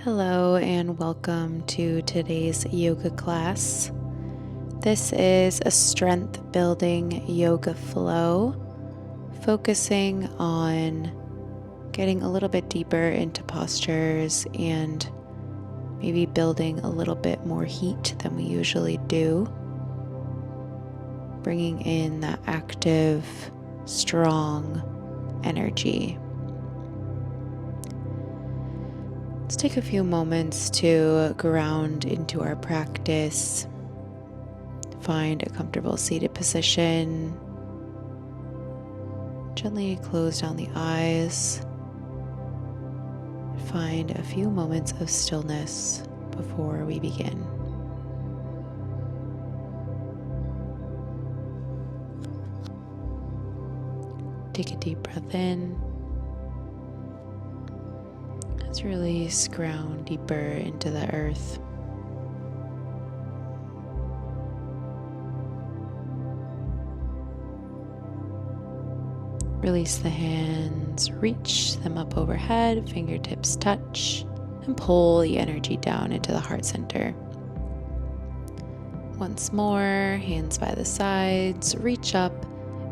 Hello and welcome to today's yoga class. This is a strength building yoga flow, focusing on getting a little bit deeper into postures and maybe building a little bit more heat than we usually do, bringing in that active, strong energy. Let's take a few moments to ground into our practice. Find a comfortable seated position. Gently close down the eyes. Find a few moments of stillness before we begin. Take a deep breath in. Let's release, ground deeper into the earth. Release the hands, reach them up overhead, fingertips touch, and pull the energy down into the heart center. Once more, hands by the sides, reach up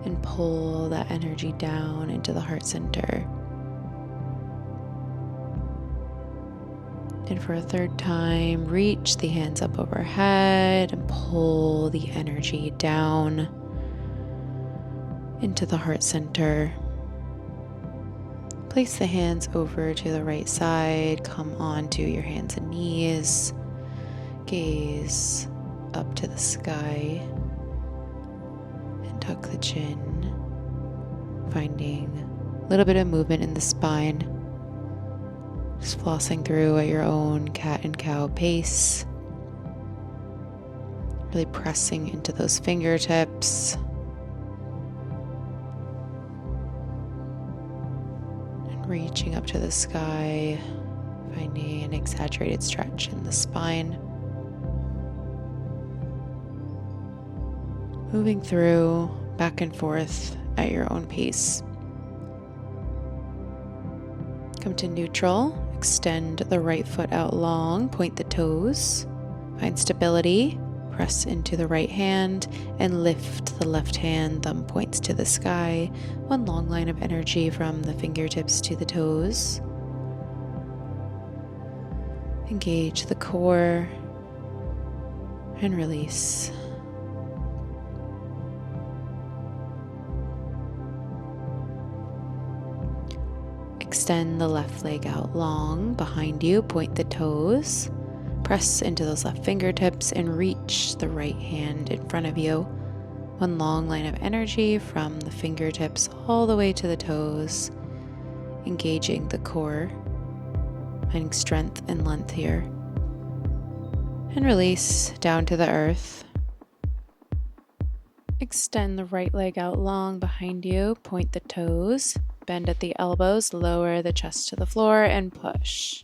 and pull that energy down into the heart center. And for a third time, reach the hands up overhead and pull the energy down into the heart center. Place the hands over to the right side. Come onto your hands and knees. Gaze up to the sky and tuck the chin, finding a little bit of movement in the spine. Just flossing through at your own cat and cow pace. Really pressing into those fingertips. And reaching up to the sky, finding an exaggerated stretch in the spine. Moving through back and forth at your own pace. Come to neutral. Extend the right foot out long, point the toes, find stability, press into the right hand, and lift the left hand, thumb points to the sky, one long line of energy from the fingertips to the toes. Engage the core and release. Extend the left leg out long behind you, point the toes, press into those left fingertips and reach the right hand in front of you. One long line of energy from the fingertips all the way to the toes, engaging the core, finding strength and length here. And release down to the earth. Extend the right leg out long behind you, point the toes. Bend at the elbows, lower the chest to the floor, and push.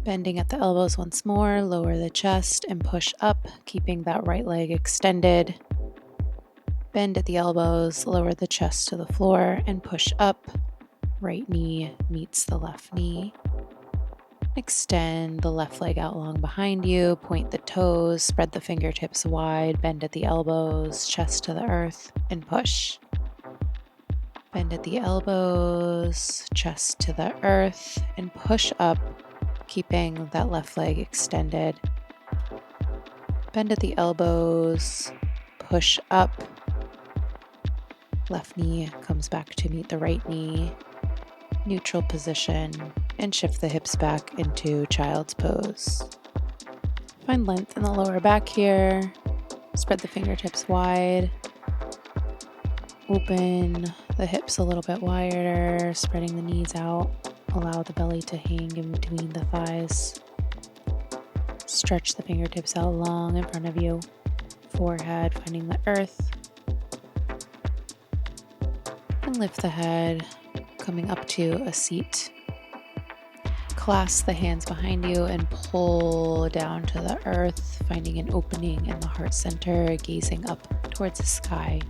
Bending at the elbows once more, lower the chest and push up, keeping that right leg extended. Bend at the elbows, lower the chest to the floor, and push up. Right knee meets the left knee. Extend the left leg out long behind you, point the toes, spread the fingertips wide, bend at the elbows, chest to the earth, and push. Bend at the elbows, chest to the earth, and push up, keeping that left leg extended. Bend at the elbows, push up. Left knee comes back to meet the right knee. Neutral position, and shift the hips back into child's pose. Find length in the lower back here. Spread the fingertips wide. Open the hips a little bit wider, spreading the knees out. Allow the belly to hang in between the thighs. Stretch the fingertips out long in front of you. Forehead finding the earth. And lift the head, coming up to a seat. Clasp the hands behind you and pull down to the earth, finding an opening in the heart center, gazing up towards the sky.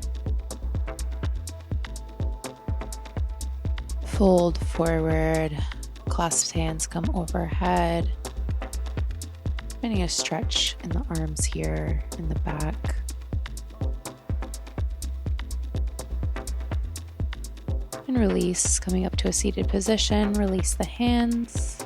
Fold forward, Clasped hands come overhead. Finding a stretch in the arms here, in the back. And release, coming up to a seated position. Release the hands.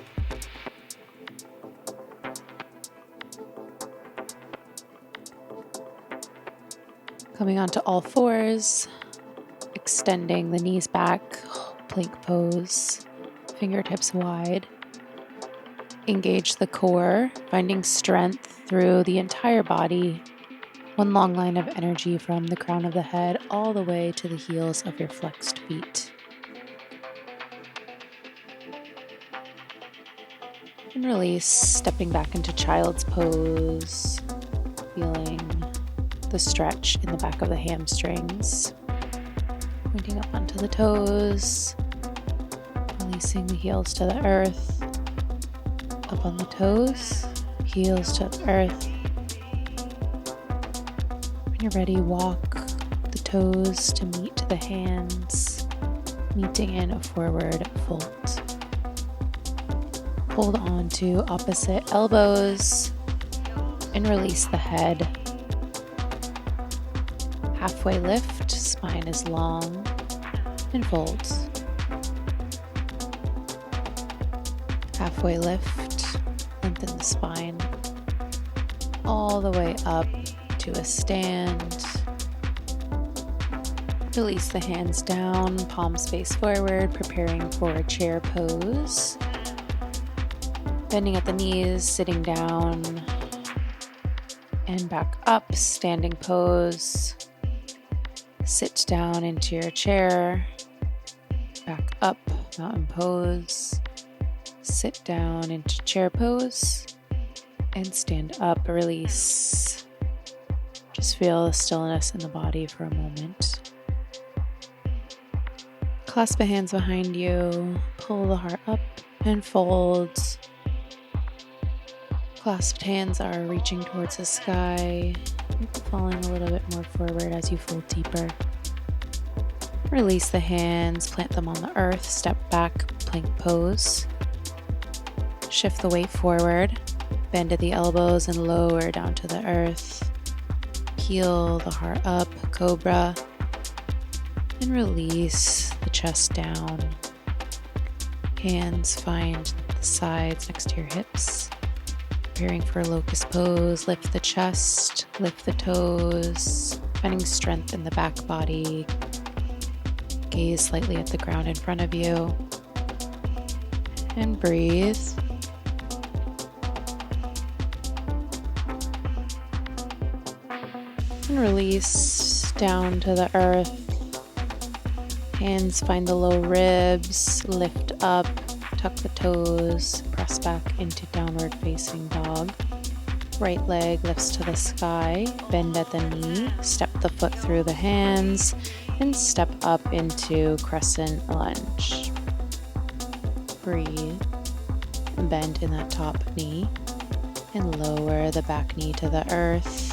Coming onto all fours, extending the knees back, plank pose, fingertips wide. Engage the core, finding strength through the entire body. One long line of energy from the crown of the head all the way to the heels of your flexed feet. And release, stepping back into child's pose, feeling the stretch in the back of the hamstrings. Pointing up onto the toes, releasing the heels to the earth. Up on the toes, heels to the earth. When you're ready, walk the toes to meet the hands, meeting in a forward fold. Hold on to opposite elbows and release the head. Halfway lift, spine is long, and fold. Halfway lift, lengthen the spine, all the way up to a stand. Release the hands down, palms face forward, preparing for a chair pose. Bending at the knees, sitting down, and back up, standing pose. Sit down into your chair, back up, mountain pose. Sit down into chair pose and stand up, release. Just feel the stillness in the body for a moment. Clasp the hands behind you, pull the heart up and fold. Clasped hands are reaching towards the sky, falling a little bit more forward as you fold deeper. Release the hands, plant them on the earth, step back, plank pose. Shift the weight forward, bend at the elbows and lower down to the earth. Peel the heart up, cobra, and release the chest down. Hands find the sides next to your hips. Preparing for locust pose, lift the chest, lift the toes, finding strength in the back body. Gaze slightly at the ground in front of you. And breathe. And release down to the earth. Hands find the low ribs, lift up, tuck the toes, press back into downward facing dog. Right leg lifts to the sky, bend at the knee, step the foot through the hands, and step up into crescent lunge. Breathe, bend in that top knee, and lower the back knee to the earth.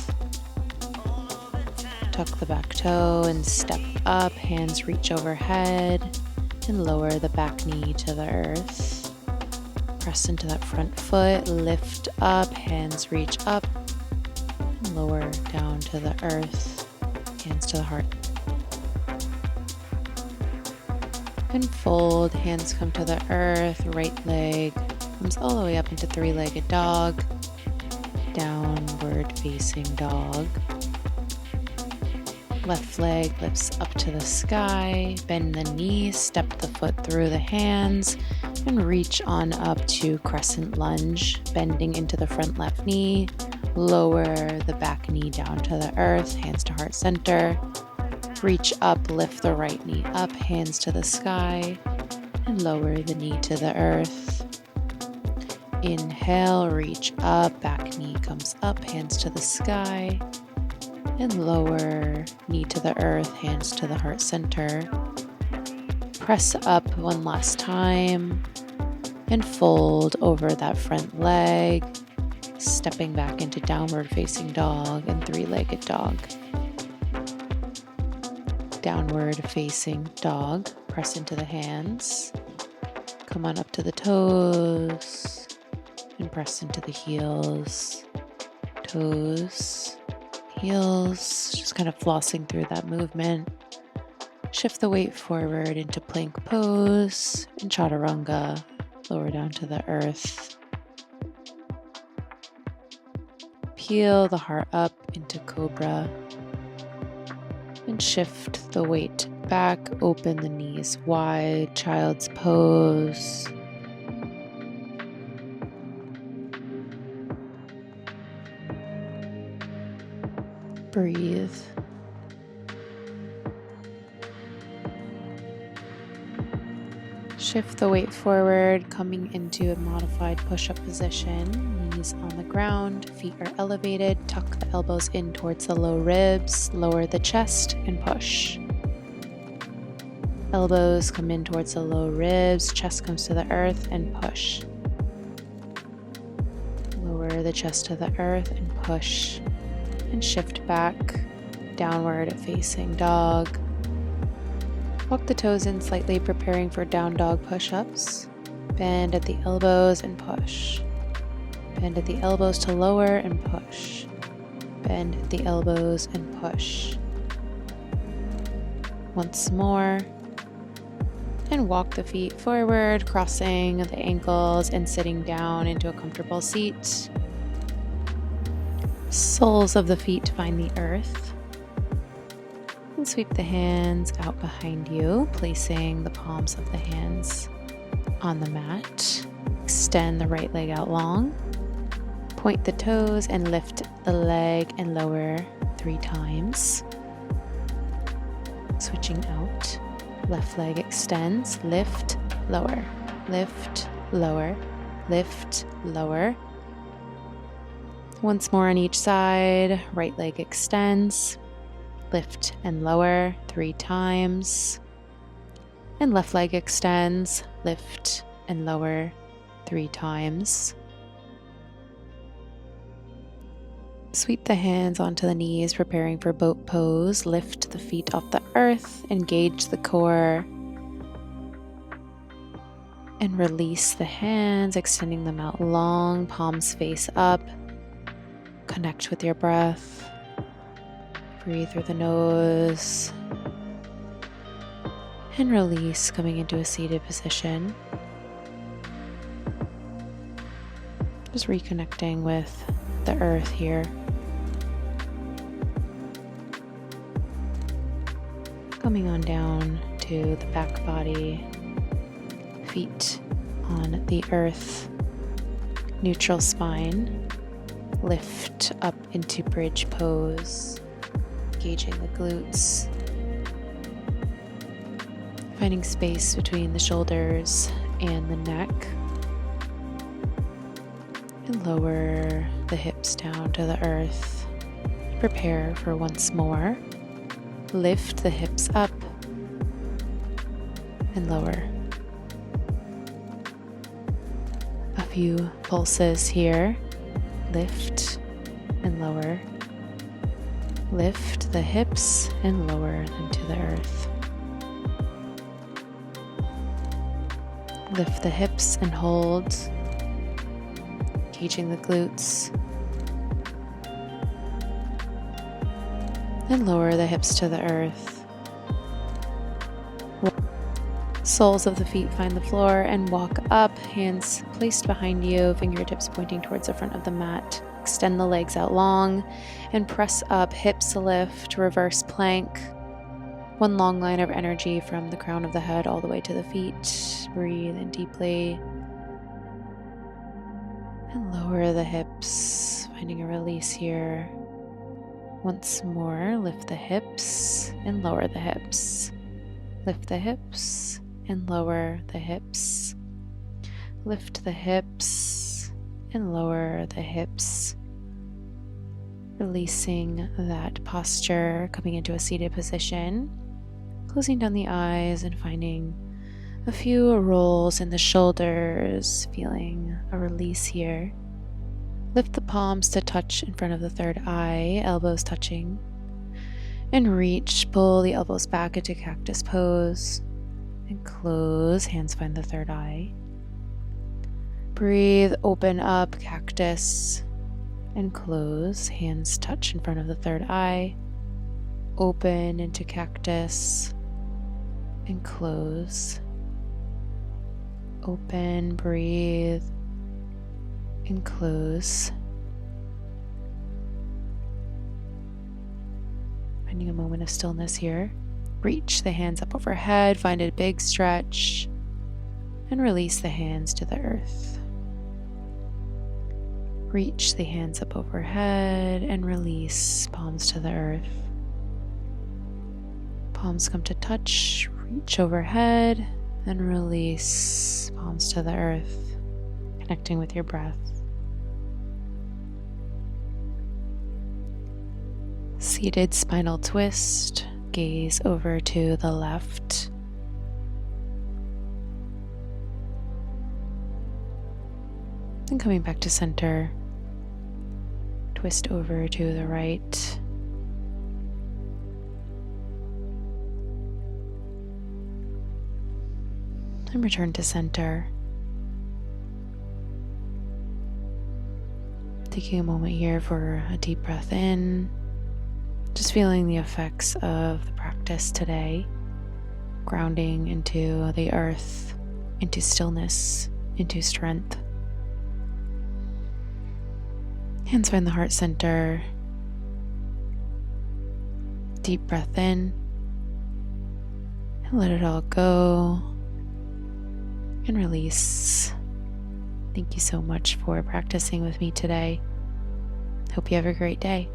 Tuck the back toe and step up, hands reach overhead, and lower the back knee to the earth. Press into that front foot, lift up, hands reach up, and lower down to the earth, hands to the heart. And fold, hands come to the earth, right leg comes all the way up into three-legged dog, downward facing dog. Left leg lifts up to the sky, bend the knee, step the foot through the hands, and reach on up to crescent lunge, bending into the front left knee, lower the back knee down to the earth, hands to heart center, reach up, lift the right knee up, hands to the sky, and lower the knee to the earth. Inhale, reach up, back knee comes up, hands to the sky, and lower, knee to the earth, hands to the heart center. Press up one last time and fold over that front leg, stepping back into downward facing dog and three-legged dog. Downward facing dog, press into the hands. Come on up to the toes and press into the heels. Toes, heels, just kind of flossing through that movement. Shift the weight forward into plank pose and chaturanga, lower down to the earth. Peel the heart up into cobra and shift the weight back, open the knees wide, child's pose. Breathe. Shift the weight forward, coming into a modified push-up position. Knees on the ground, feet are elevated. Tuck the elbows in towards the low ribs. Lower the chest and push. Elbows come in towards the low ribs. Chest comes to the earth and push. Lower the chest to the earth and push. And shift back, downward facing dog. Walk the toes in slightly, preparing for down dog push-ups. Bend at the elbows and push. Bend at the elbows to lower and push. Bend at the elbows and push. Once more. And walk the feet forward, crossing the ankles and sitting down into a comfortable seat. Soles of the feet find the earth. And sweep the hands out behind you, placing the palms of the hands on the mat. Extend the right leg out long. Point the toes and lift the leg and lower 3 times. Switching out. Left leg extends. Lift, lower, lift, lower, lift, lower. Once more on each side. Right leg extends. Lift and lower 3 times. And left leg extends, lift and lower 3 times. Sweep the hands onto the knees, preparing for boat pose. Lift the feet off the earth, engage the core. And release the hands, extending them out long, palms face up. Connect with your breath. Breathe through the nose and release, coming into a seated position. Just reconnecting with the earth here. Coming on down to the back body, feet on the earth, neutral spine. Lift up into bridge pose. Engaging the glutes, finding space between the shoulders and the neck, and lower the hips down to the earth. Prepare for once more. Lift the hips up and lower. A few pulses here. Lift and lower. Lift the hips and lower them to the earth. Lift the hips and hold, engaging the glutes. And lower the hips to the earth. Soles of the feet find the floor and walk up, hands placed behind you, fingertips pointing towards the front of the mat. Extend the legs out long and press up, hips lift, reverse plank. One long line of energy from the crown of the head all the way to the feet. Breathe in deeply. And lower the hips, finding a release here. Once more, lift the hips and lower the hips. Lift the hips and lower the hips. Lift the hips and lower the hips. Releasing that posture, coming into a seated position. Closing down the eyes and finding a few rolls in the shoulders, feeling a release here. Lift the palms to touch in front of the third eye, elbows touching. And reach, pull the elbows back into cactus pose. and close. Hands find the third eye. Breathe, open up, cactus, and close. Hands touch in front of the third eye. Open into cactus and close. Open, breathe, and close. Finding a moment of stillness here. Reach the hands up overhead, find a big stretch, and release the hands to the earth. Reach the hands up overhead and release, palms to the earth. Palms come to touch, reach overhead and release, palms to the earth, connecting with your breath. Seated spinal twist, gaze over to the left. And coming back to center, twist over to the right. And return to center. Taking a moment here for a deep breath in. Just feeling the effects of the practice today. Grounding into the earth, into stillness, into strength. Hands find the heart center. Deep breath in. And let it all go. And release. Thank you so much for practicing with me today. Hope you have a great day.